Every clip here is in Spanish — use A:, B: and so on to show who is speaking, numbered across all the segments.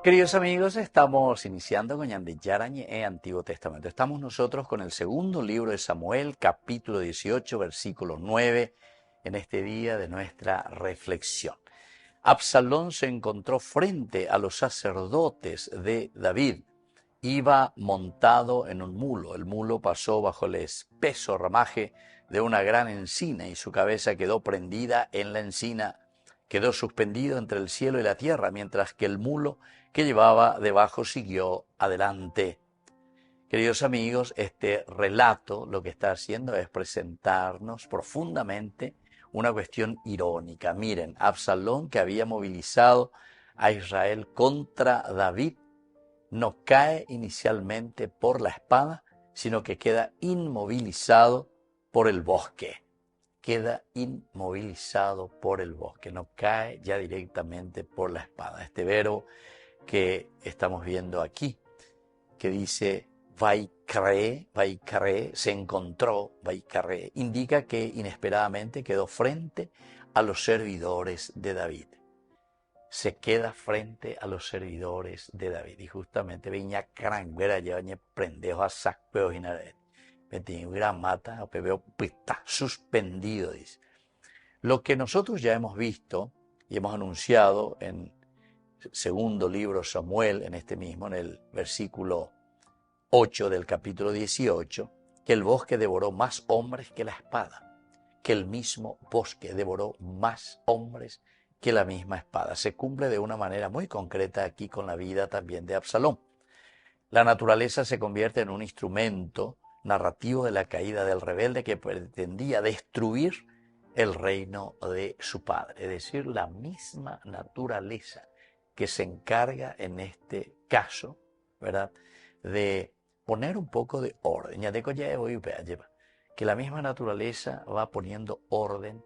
A: Queridos amigos, estamos iniciando con Yarañe en Antiguo Testamento. Estamos nosotros con el segundo libro de Samuel, capítulo 18, versículo 9, en este día de nuestra reflexión. Absalón se encontró frente a los sacerdotes de David. Iba montado en un mulo. El mulo pasó bajo el espeso ramaje de una gran encina y su cabeza quedó prendida en la encina. Quedó suspendido entre el cielo y la tierra, mientras que el mulo que llevaba debajo siguió adelante. Queridos amigos, este relato lo que está haciendo es presentarnos profundamente una cuestión irónica. Miren, Absalón, que había movilizado a Israel contra David, no cae inicialmente por la espada, sino que queda inmovilizado por el bosque. Queda inmovilizado por el bosque, no cae ya directamente por la espada. Este verbo que estamos viendo aquí, que dice vaikare, se encontró, vaikare, indica que inesperadamente quedó frente a los servidores de David. Se queda frente a los servidores de David. Y justamente viña cranguera llevañe prendejo a sacpeo inaret. Gran mata, está suspendido, dice. Lo que nosotros ya hemos visto y hemos anunciado en segundo libro Samuel, en este mismo, en el versículo 8 del capítulo 18, que el bosque devoró más hombres que la espada, que el mismo bosque devoró más hombres que la misma espada. Se cumple de una manera muy concreta aquí con la vida también de Absalón. La naturaleza se convierte en un instrumento narrativo de la caída del rebelde que pretendía destruir el reino de su padre, es decir, la misma naturaleza que se encarga en este caso, ¿verdad?, de poner un poco de orden. Que la misma naturaleza va poniendo orden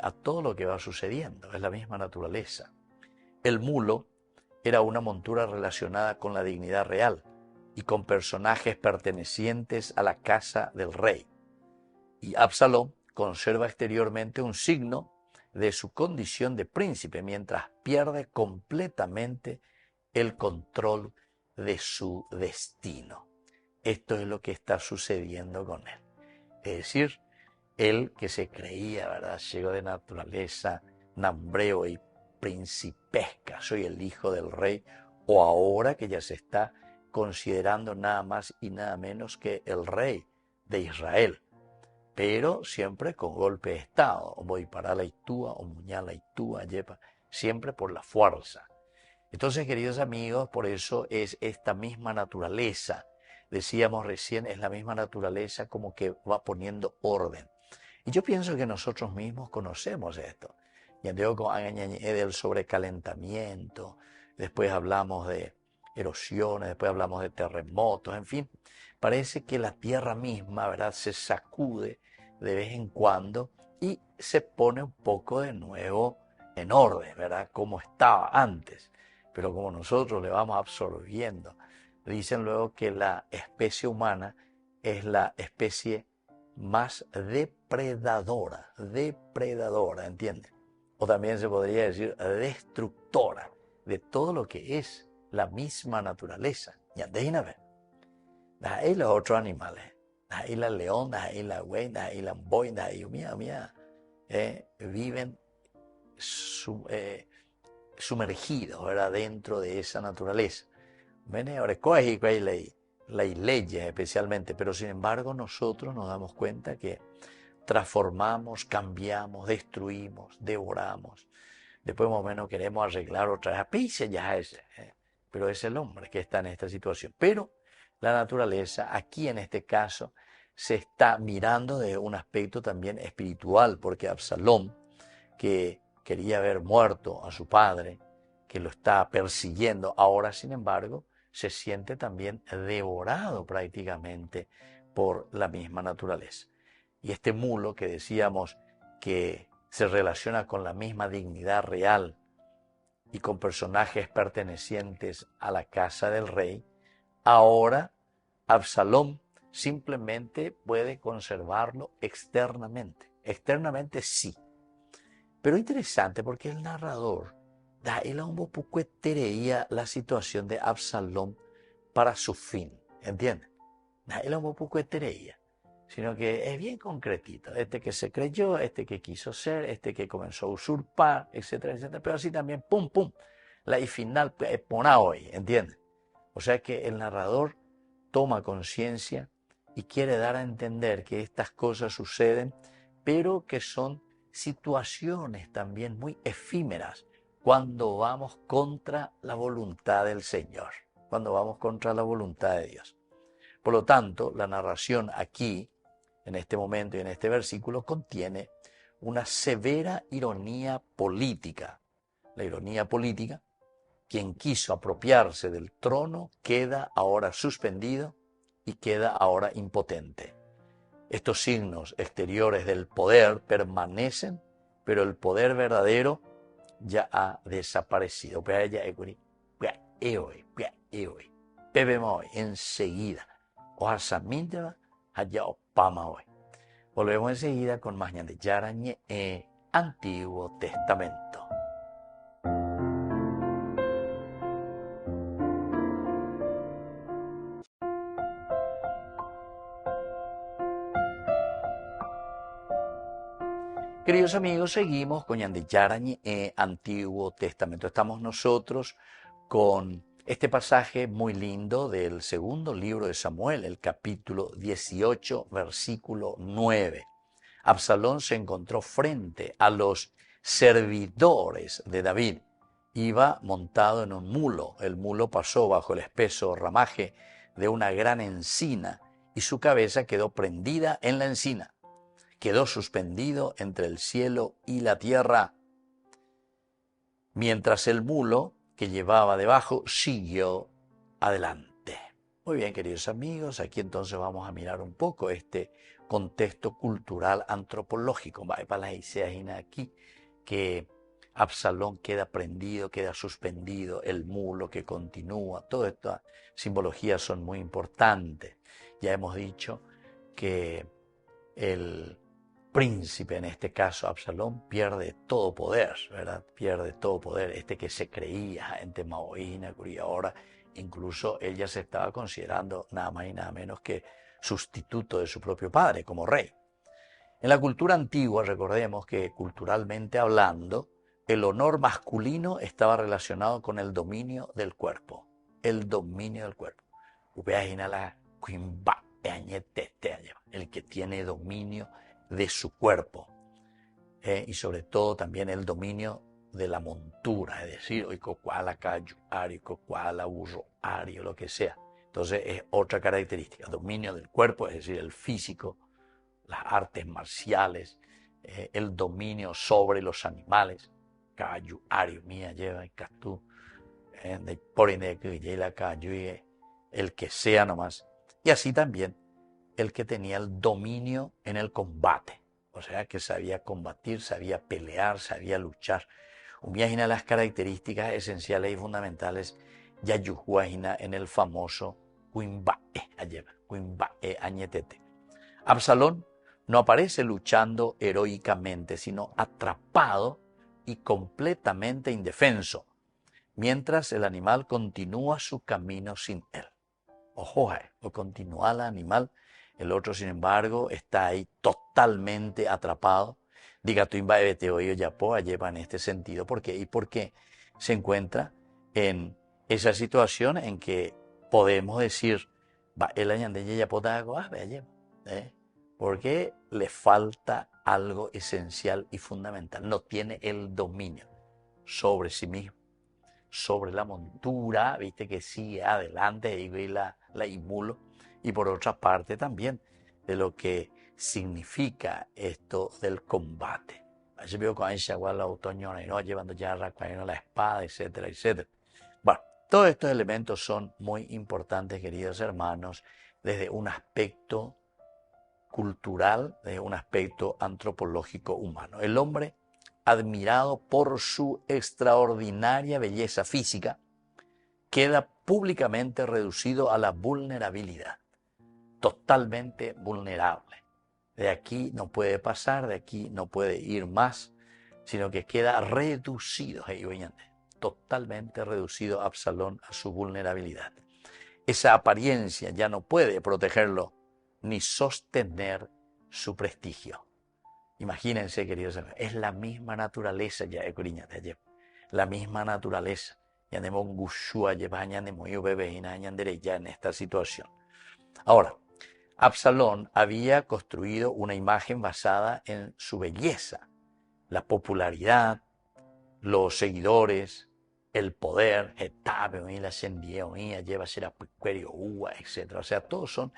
A: a todo lo que va sucediendo, es la misma naturaleza. El mulo era una montura relacionada con la dignidad real y con personajes pertenecientes a la casa del rey. Y Absalón conserva exteriormente un signo de su condición de príncipe, mientras pierde completamente el control de su destino. Esto es lo que está sucediendo con él. Es decir, él que se creía, ¿verdad?, ciego de naturaleza, nambreo y principesca, soy el hijo del rey, o ahora que ya se está considerando nada más y nada menos que el rey de Israel, pero siempre con golpe de Estado, o voy para la Itúa, o muñala Itúa, yepa, siempre por la fuerza. Entonces, queridos amigos, por eso es esta misma naturaleza, decíamos recién, es la misma naturaleza como que va poniendo orden. Y yo pienso que nosotros mismos conocemos esto. Ya digo con del sobrecalentamiento, después hablamos de erosiones, después hablamos de terremotos, en fin, parece que la tierra misma, ¿verdad?, se sacude de vez en cuando y se pone un poco de nuevo en orden, ¿verdad?, como estaba antes. Pero como nosotros le vamos absorbiendo, dicen luego que la especie humana es la especie más depredadora, ¿entiendes? O también se podría decir destructora de todo lo que es la misma naturaleza. Y andéjame, ahí los otros animales, ahí la león, ahí la güey, ahí la boy, ahí mía, viven sumergidos, ¿verdad?, dentro de esa naturaleza. Ahora, las leyes especialmente, pero sin embargo nosotros nos damos cuenta que transformamos, cambiamos, destruimos, devoramos. Después más o menos queremos arreglar otra vez, pero es el hombre que está en esta situación. Pero la naturaleza, aquí en este caso, se está mirando de un aspecto también espiritual, porque Absalón, que quería ver muerto a su padre, que lo está persiguiendo, ahora sin embargo se siente también devorado prácticamente por la misma naturaleza. Y este mulo que decíamos que se relaciona con la misma dignidad real y con personajes pertenecientes a la casa del rey, ahora Absalón simplemente puede conservarlo externamente. Externamente sí. Pero interesante porque el narrador da él un poco tereía la situación de Absalón para su fin, ¿entiendes? Da él un poco tereía, sino que es bien concretito, este que se creyó, este que quiso ser, este que comenzó a usurpar, etcétera, etcétera, pero así también, pum, pum, la y final es pona hoy, ¿entiendes? O sea que el narrador toma conciencia y quiere dar a entender que estas cosas suceden, pero que son situaciones también muy efímeras cuando vamos contra la voluntad del Señor, cuando vamos contra la voluntad de Dios. Por lo tanto, la narración aquí, en este momento y en este versículo, contiene una severa ironía política. La ironía política, quien quiso apropiarse del trono queda ahora suspendido y queda ahora impotente. Estos signos exteriores del poder permanecen, pero el poder verdadero ya ha desaparecido. Enseguida. Volvemos enseguida con más de Yarañe Antiguo Testamento. Queridos amigos, seguimos con Yarañe Antiguo Testamento. Estamos nosotros con este pasaje muy lindo del segundo libro de Samuel, el capítulo 18, versículo 9. Absalón se encontró frente a los servidores de David. Iba montado en un mulo. El mulo pasó bajo el espeso ramaje de una gran encina y su cabeza quedó prendida en la encina. Quedó suspendido entre el cielo y la tierra, mientras el mulo que llevaba debajo siguió adelante. Muy bien, queridos amigos, aquí entonces vamos a mirar un poco este contexto cultural antropológico. Para las ideas aquí que Absalón queda prendido, queda suspendido, el mulo que continúa, todas estas simbologías son muy importantes. Ya hemos dicho que el príncipe, en este caso Absalón, pierde todo poder, ¿verdad? Pierde todo poder. Este que se creía gente maoína, y ahora incluso ella se estaba considerando nada más y nada menos que sustituto de su propio padre como rey. En la cultura antigua, recordemos que culturalmente hablando, el honor masculino estaba relacionado con el dominio del cuerpo. El dominio del cuerpo. El que tiene dominio de su cuerpo y sobre todo también el dominio de la montura, es decir, lo que sea. Entonces es otra característica, dominio del cuerpo, es decir, el físico, las artes marciales, el dominio sobre los animales, el que sea nomás, y así también el que tenía el dominio en el combate, o sea, que sabía combatir, sabía pelear, sabía luchar. Una de las características esenciales y fundamentales yayuhuajina en el famoso Quimbae Añetete. Absalón no aparece luchando heroicamente, sino atrapado y completamente indefenso, mientras el animal continúa su camino sin él. Ojo, o continúa el animal. El otro, sin embargo, está ahí totalmente atrapado. Diga tu lleva en este sentido. ¿Por qué? Y porque se encuentra en esa situación en que podemos decir, porque le falta algo esencial y fundamental. No tiene el dominio sobre sí mismo, sobre la montura, viste que sigue adelante, y la imulo, y por otra parte también de lo que significa esto del combate. Llevando ya la espada, etcétera, etcétera. Bueno, todos estos elementos son muy importantes, queridos hermanos, desde un aspecto cultural, desde un aspecto antropológico humano. El hombre, admirado por su extraordinaria belleza física, queda públicamente reducido a la vulnerabilidad, totalmente vulnerable. De aquí no puede pasar, de aquí no puede ir más, sino que queda reducido. totalmente reducido Absalón a su vulnerabilidad. Esa apariencia ya no puede protegerlo ni sostener su prestigio. Imagínense, queridos amigos, es la misma naturaleza ya de la misma naturaleza. Ya en esta situación. Ahora, Absalón había construido una imagen basada en su belleza, la popularidad, los seguidores, el poder, etc. O sea, todos son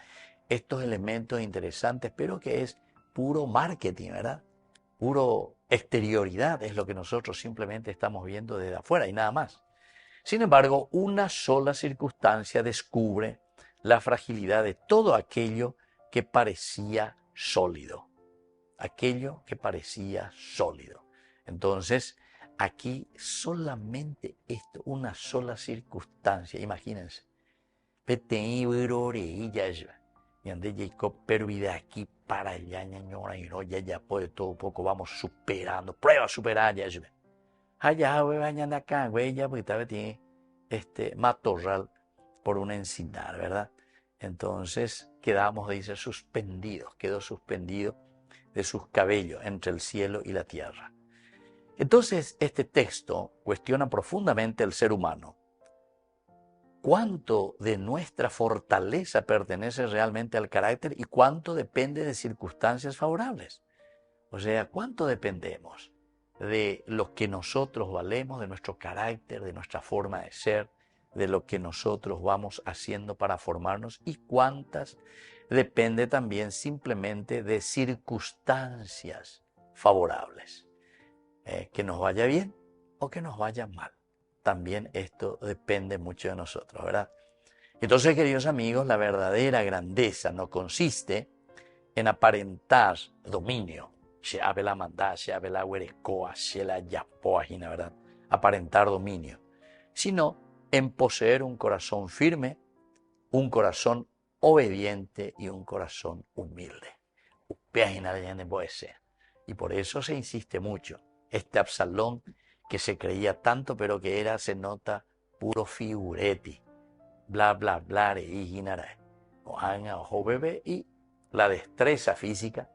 A: estos elementos interesantes, pero que es puro marketing, ¿verdad? Puro exterioridad es lo que nosotros simplemente estamos viendo desde afuera y nada más. Sin embargo, una sola circunstancia descubre la fragilidad de todo aquello que parecía sólido. Aquello que parecía sólido. Entonces, aquí solamente esto, una sola circunstancia, imagínense. Y ande Jacob, pero y de aquí para allá, ñañora, y no, ya puede todo poco, vamos superando, prueba a superar, ya. Allá, güey, bañando acá, güey, ya, porque tal tiene matorral por una encinar, ¿verdad? Entonces quedamos, dice, suspendidos, quedó suspendido de sus cabellos entre el cielo y la tierra. Entonces este texto cuestiona profundamente el ser humano. ¿Cuánto de nuestra fortaleza pertenece realmente al carácter y cuánto depende de circunstancias favorables? O sea, ¿cuánto dependemos de lo que nosotros valemos, de nuestro carácter, de nuestra forma de ser, de lo que nosotros vamos haciendo para formarnos y cuántas depende también simplemente de circunstancias favorables? Que nos vaya bien o que nos vaya mal. También esto depende mucho de nosotros, ¿verdad? Entonces, queridos amigos, la verdadera grandeza no consiste en aparentar dominio, ¿verdad? Aparentar dominio, sino en poseer un corazón firme, un corazón obediente y un corazón humilde. Y por eso se insiste mucho. Este Absalón que se creía tanto, pero que era, se nota, puro figureti. Bla, bla, bla, y la destreza física,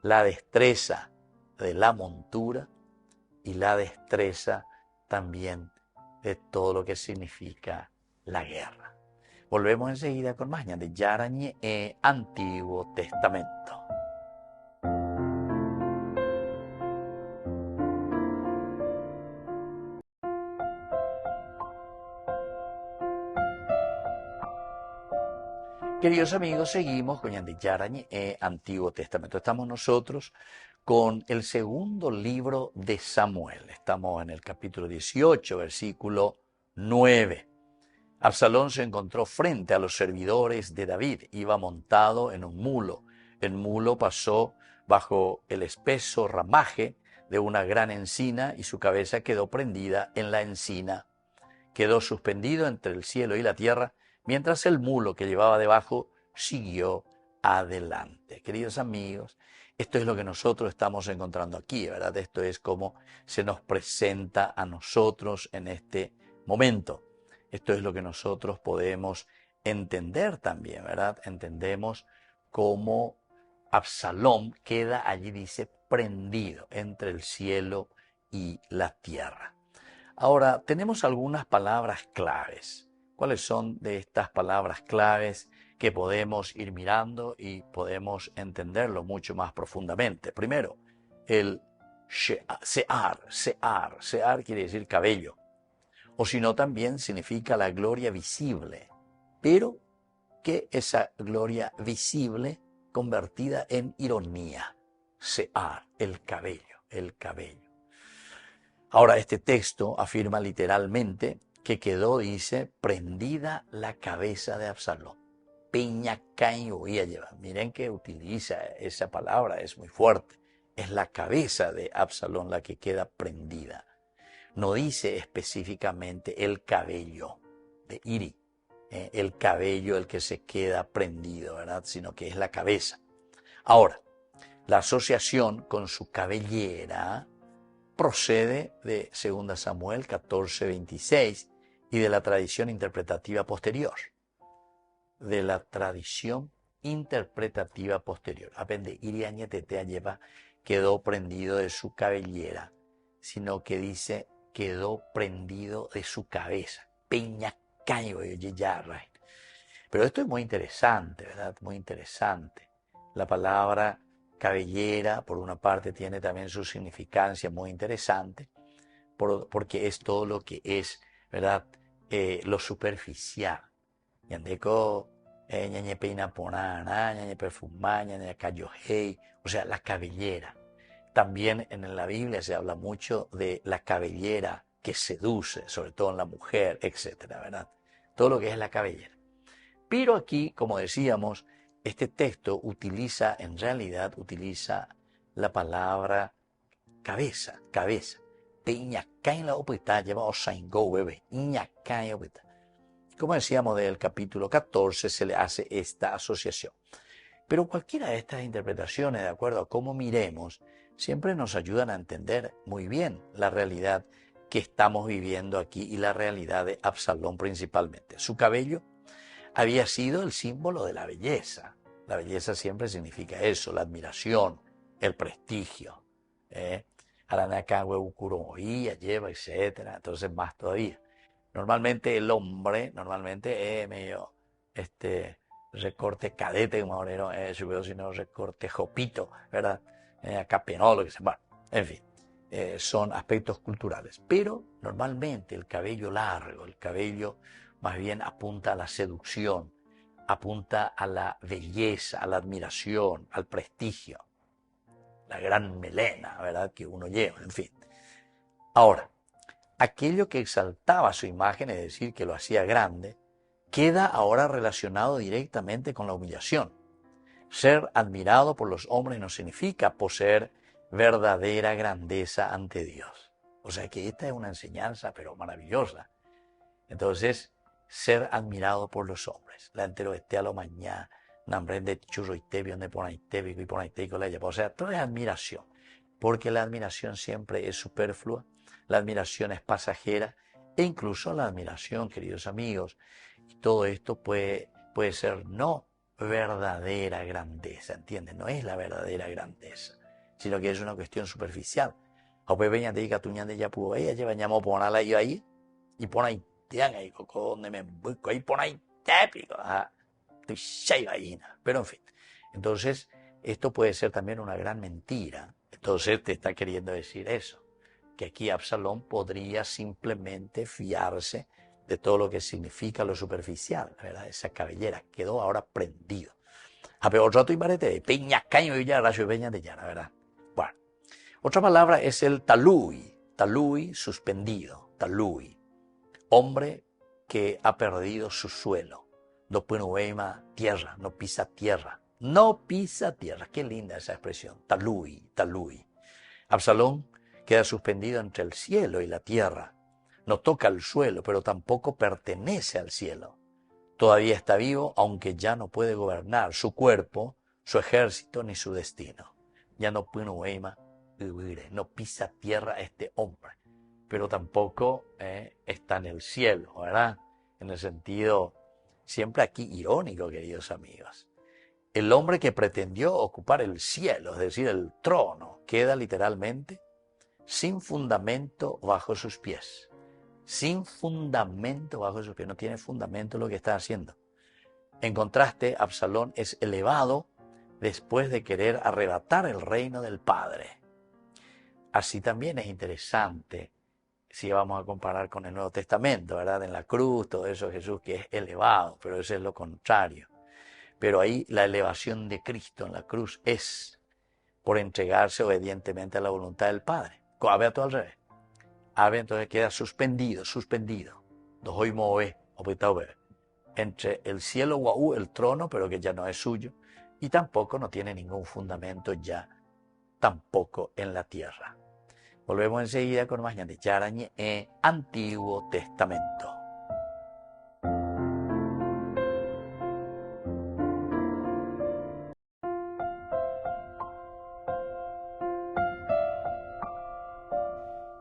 A: la destreza de la montura y la destreza también de todo lo que significa la guerra. Volvemos enseguida con más de Yarañe Antiguo Testamento. Queridos amigos, seguimos con Yarañe Antiguo Testamento. Estamos nosotros con el segundo libro de Samuel. Estamos en el capítulo 18, versículo 9. Absalón se encontró frente a los servidores de David. Iba montado en un mulo. El mulo pasó bajo el espeso ramaje de una gran encina y su cabeza quedó prendida en la encina. Quedó suspendido entre el cielo y la tierra, mientras el mulo que llevaba debajo siguió adelante. Queridos amigos, esto es lo que nosotros estamos encontrando aquí, ¿verdad? Esto es como se nos presenta a nosotros en este momento. Esto es lo que nosotros podemos entender también, ¿verdad? Entendemos cómo Absalón queda allí, dice, prendido entre el cielo y la tierra. Ahora, tenemos algunas palabras claves. ¿Cuáles son de estas palabras claves que podemos ir mirando y podemos entenderlo mucho más profundamente? Primero, el sear quiere decir cabello, o si no también significa la gloria visible, pero que esa gloria visible convertida en ironía. Sear, el cabello, el cabello. Ahora, este texto afirma literalmente que quedó, dice, prendida la cabeza de Absalón. Miren que utiliza esa palabra, es muy fuerte. Es la cabeza de Absalón la que queda prendida. No dice específicamente el cabello de Iri, el cabello el que se queda prendido, ¿verdad? Sino que es la cabeza. Ahora, la asociación con su cabellera procede de 2 Samuel 14:26 y de la tradición interpretativa posterior. De la tradición interpretativa posterior. Apende, Iriañe Tetea lleva quedó prendido de su cabellera, sino que dice quedó prendido de su cabeza. Peña caño ya. Pero esto es muy interesante, ¿verdad? Muy interesante. La palabra cabellera, por una parte, tiene también su significancia muy interesante, porque es todo lo que es, ¿verdad? Lo superficial. Yandeco, ñañe peina ponana, ñañe perfumá, ñañe cayojei, o sea, la cabellera. También en la Biblia se habla mucho de la cabellera que seduce, sobre todo en la mujer, etcétera, ¿verdad? Todo lo que es la cabellera. Pero aquí, como decíamos, este texto en realidad utiliza la palabra cabeza. Peña caen la opita, lleva osaingo, bebé, ña caen opita. Como decíamos del capítulo 14, se le hace esta asociación. Pero cualquiera de estas interpretaciones, de acuerdo a cómo miremos, siempre nos ayudan a entender muy bien la realidad que estamos viviendo aquí y la realidad de Absalón principalmente. Su cabello había sido el símbolo de la belleza. La belleza siempre significa eso, la admiración, el prestigio. Lleva, etc. Entonces más todavía. Normalmente el hombre, medio recorte cadete, como ahora sino recorte jopito, ¿verdad? Capenolo, que se bueno, en fin, son aspectos culturales. Pero normalmente el cabello largo, el cabello más bien apunta a la seducción, apunta a la belleza, a la admiración, al prestigio, la gran melena, ¿verdad? Que uno lleva, en fin. Ahora, aquello que exaltaba su imagen, es decir, que lo hacía grande, queda ahora relacionado directamente con la humillación. Ser admirado por los hombres no significa poseer verdadera grandeza ante Dios. O sea que esta es una enseñanza, pero maravillosa. Entonces, ser admirado por los hombres. La entero a lo mañana, nambrende churro y tebi, donde pone tebi, y pone con la O sea, todo es admiración. Porque la admiración siempre es superflua, la admiración es pasajera, e incluso la admiración, queridos amigos, y todo esto puede ser no verdadera grandeza, ¿entienden? No es la verdadera grandeza, sino que es una cuestión superficial. A peña te diga tuñan de ya pudo ella lleva ñamo ponala yo ahí y pon ahí tean ahí coco donde me busco ahí pon ahí tépico, pero en fin. Entonces, esto puede ser también una gran mentira. Entonces te está queriendo decir eso, que aquí Absalón podría simplemente fiarse de todo lo que significa lo superficial, ¿verdad? Esa cabellera quedó ahora prendido. A peor rato y barete de peña caño y ya rayo peña de llana, ¿verdad? Bueno, otra palabra es el talui suspendido, talui, hombre que ha perdido su suelo, no puede tierra, no pisa tierra, qué linda esa expresión, talui. Absalón queda suspendido entre el cielo y la tierra. No toca el suelo, pero tampoco pertenece al cielo. Todavía está vivo, aunque ya no puede gobernar su cuerpo, su ejército ni su destino. Ya no puede vivir, no pisa tierra este hombre, pero tampoco está en el cielo, ¿verdad? En el sentido siempre aquí irónico, queridos amigos. El hombre que pretendió ocupar el cielo, es decir, el trono, queda literalmente sin fundamento bajo sus pies. Sin fundamento bajo sus pies. No tiene fundamento lo que está haciendo. En contraste, Absalón es elevado después de querer arrebatar el reino del Padre. Así también es interesante, si vamos a comparar con el Nuevo Testamento, ¿verdad? En la cruz, todo eso, Jesús que es elevado, pero eso es lo contrario. Pero ahí la elevación de Cristo en la cruz es por entregarse obedientemente a la voluntad del Padre. Abe a todo al revés. Abe entonces queda suspendido. Dojoy move, entre el cielo guau, el trono, pero que ya no es suyo, y tampoco no tiene ningún fundamento ya, tampoco en la tierra. Volvemos enseguida con más de Yarañe en Antiguo Testamento.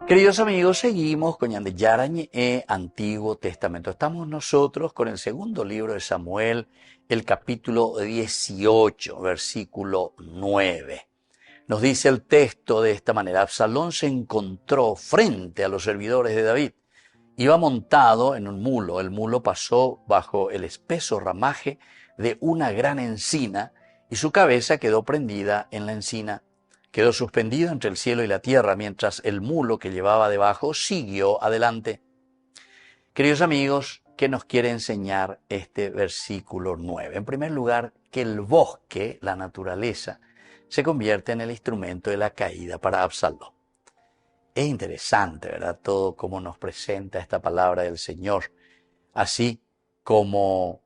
A: Queridos amigos, seguimos con Yarañe Antiguo Testamento. Estamos nosotros con el segundo libro de Samuel, el capítulo 18, versículo 9. Nos dice el texto de esta manera: Absalón se encontró frente a los servidores de David. Iba montado en un mulo. El mulo pasó bajo el espeso ramaje de una gran encina y su cabeza quedó prendida en la encina. Quedó suspendido entre el cielo y la tierra, mientras el mulo que llevaba debajo siguió adelante. Queridos amigos, ¿qué nos quiere enseñar este versículo 9? En primer lugar, que el bosque, la naturaleza, se convierte en el instrumento de la caída para Absalón. Es interesante, ¿verdad? Todo como nos presenta esta palabra del Señor, así como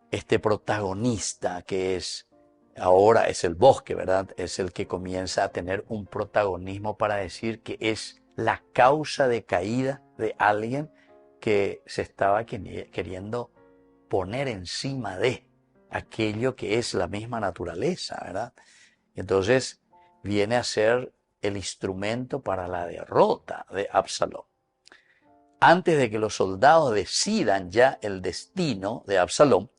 A: este protagonista que es ahora es el bosque, ¿verdad? Es el que comienza a tener un protagonismo para decir que es la causa de caída de alguien que se estaba queriendo poner encima de aquello que es la misma naturaleza, ¿verdad? Entonces viene a ser el instrumento para la derrota de Absalón. Antes de que los soldados decidan ya el destino de Absalón,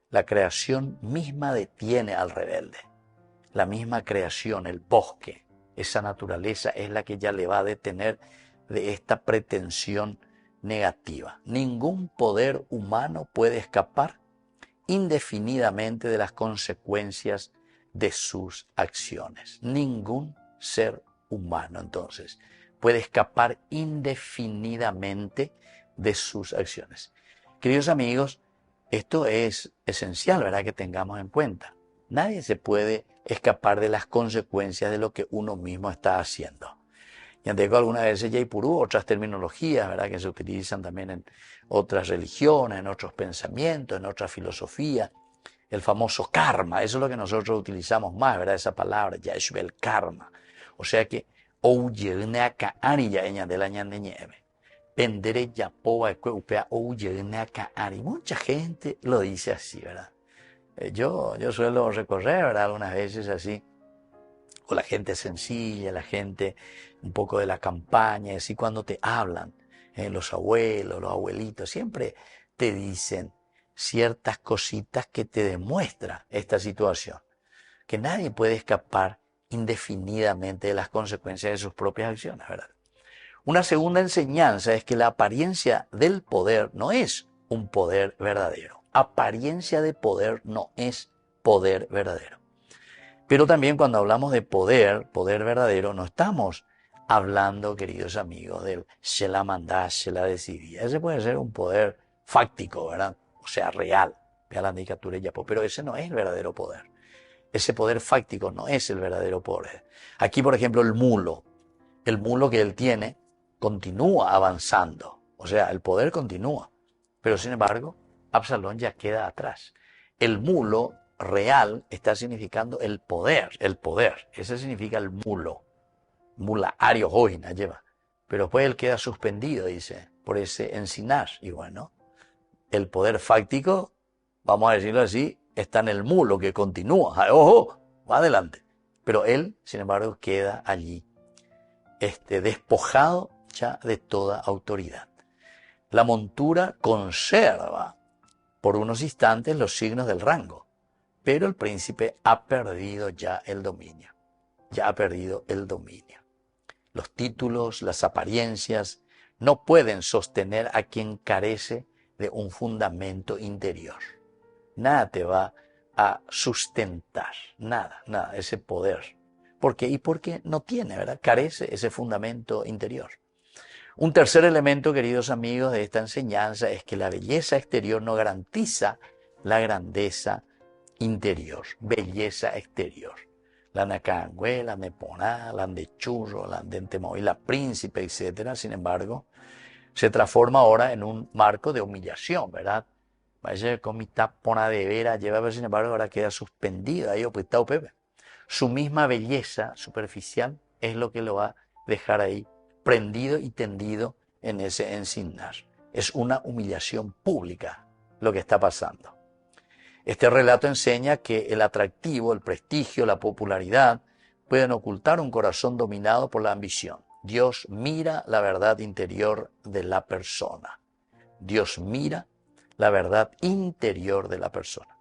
A: la creación misma detiene al rebelde. La misma creación, el bosque, esa naturaleza es la que ya le va a detener de esta pretensión negativa. Ningún poder humano puede escapar indefinidamente de las consecuencias de sus acciones. Ningún ser humano, entonces, puede escapar indefinidamente de sus acciones. Queridos amigos, esto es esencial, ¿verdad?, que tengamos en cuenta. Nadie se puede escapar de las consecuencias de lo que uno mismo está haciendo. Y tengo algunas veces Jaipurú, otras terminologías, ¿verdad?, que se utilizan también en otras religiones, en otros pensamientos, en otras filosofías. El famoso karma, eso es lo que nosotros utilizamos más, ¿verdad?, esa palabra, ya es el karma. O sea que, mucha gente lo dice así, ¿verdad? Yo suelo recorrer, ¿verdad?, algunas veces así, o la gente sencilla, la gente un poco de la campaña, y así cuando te hablan, los abuelos, los abuelitos, siempre te dicen ciertas cositas que te demuestran esta situación, que nadie puede escapar indefinidamente de las consecuencias de sus propias acciones, ¿verdad? Una segunda enseñanza es que la apariencia del poder no es un poder verdadero. Apariencia de poder no es poder verdadero. Pero también cuando hablamos de poder, poder verdadero, no estamos hablando, queridos amigos, del se la mandá, se la decidía. Ese puede ser un poder fáctico, ¿verdad? O sea, real. Vea la indicatura ya, pero ese no es el verdadero poder. Ese poder fáctico no es el verdadero poder. Aquí, por ejemplo, el mulo que él tiene continúa avanzando. O sea, el poder continúa. Pero sin embargo, Absalón ya queda atrás. El mulo real está significando el poder, el poder. Ese significa el mulo. Mula, ario, hoina, lleva. Pero después él queda suspendido, dice, por ese encinar. Y bueno, el poder fáctico, vamos a decirlo así, está en el mulo que continúa. ¡Ojo! Va adelante. Pero él, sin embargo, queda allí, despojado ya de toda autoridad. La montura conserva por unos instantes los signos del rango, pero el príncipe ha perdido ya el dominio. Ya ha perdido el dominio. Los títulos, las apariencias, no pueden sostener a quien carece de un fundamento interior. Nada te va a sustentar, nada, ese poder. ¿Por qué? Y porque no tiene, ¿verdad? Carece ese fundamento interior. Un tercer elemento, queridos amigos, de esta enseñanza es que la belleza exterior no garantiza la grandeza interior. Belleza exterior. La nacangüe, la neponá, la andechurro, la andentemoy, la príncipe, etc. Sin embargo, se transforma ahora en un marco de humillación, ¿verdad? Vaya con mi tapona de vera, lleva, pero sin embargo ahora queda suspendido ahí, opitado Pepe. Su misma belleza superficial es lo que lo va a dejar ahí prendido y tendido en ese encinar. Es una humillación pública lo que está pasando. Este relato enseña que el atractivo, el prestigio, la popularidad pueden ocultar un corazón dominado por la ambición. Dios mira la verdad interior de la persona. Dios mira la verdad interior de la persona.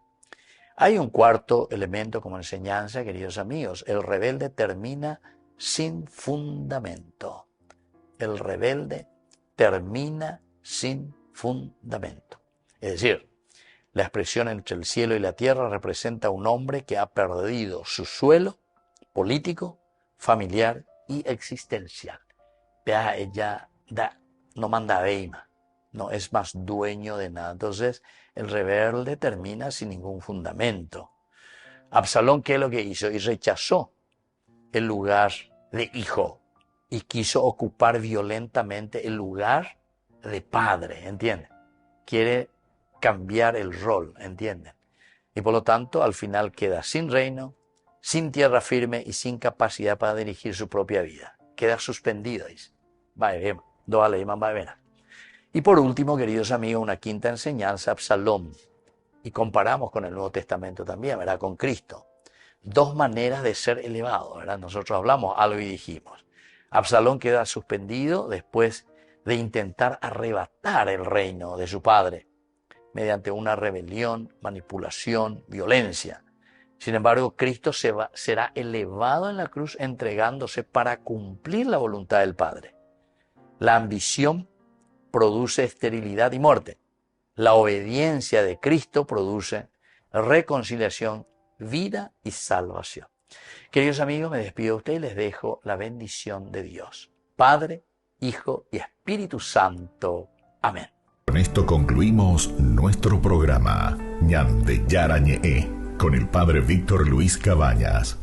A: Hay un cuarto elemento como enseñanza, queridos amigos. El rebelde termina sin fundamento. El rebelde termina sin fundamento. Es decir, la expresión entre el cielo y la tierra representa a un hombre que ha perdido su suelo político, familiar y existencial. Vea, ella no manda veima, no es más dueño de nada. Entonces, el rebelde termina sin ningún fundamento. Absalón, ¿qué es lo que hizo? Y rechazó el lugar de hijo y quiso ocupar violentamente el lugar de padre, ¿entienden? Quiere cambiar el rol, ¿entienden? Y por lo tanto, al final queda sin reino, sin tierra firme y sin capacidad para dirigir su propia vida. Queda suspendido, dice. Y por último, queridos amigos, una quinta enseñanza, Absalón. Y comparamos con el Nuevo Testamento también, ¿verdad? Con Cristo. Dos maneras de ser elevado, ¿verdad? Nosotros hablamos algo y dijimos. Absalón queda suspendido después de intentar arrebatar el reino de su padre mediante una rebelión, manipulación, violencia. Sin embargo, Cristo será elevado en la cruz entregándose para cumplir la voluntad del Padre. La ambición produce esterilidad y muerte. La obediencia de Cristo produce reconciliación, vida y salvación. Queridos amigos, me despido de ustedes y les dejo la bendición de Dios, Padre, Hijo y Espíritu Santo. Amén.
B: Con esto concluimos nuestro programa Ñande Yarañe con el Padre Víctor Luis Cabañas.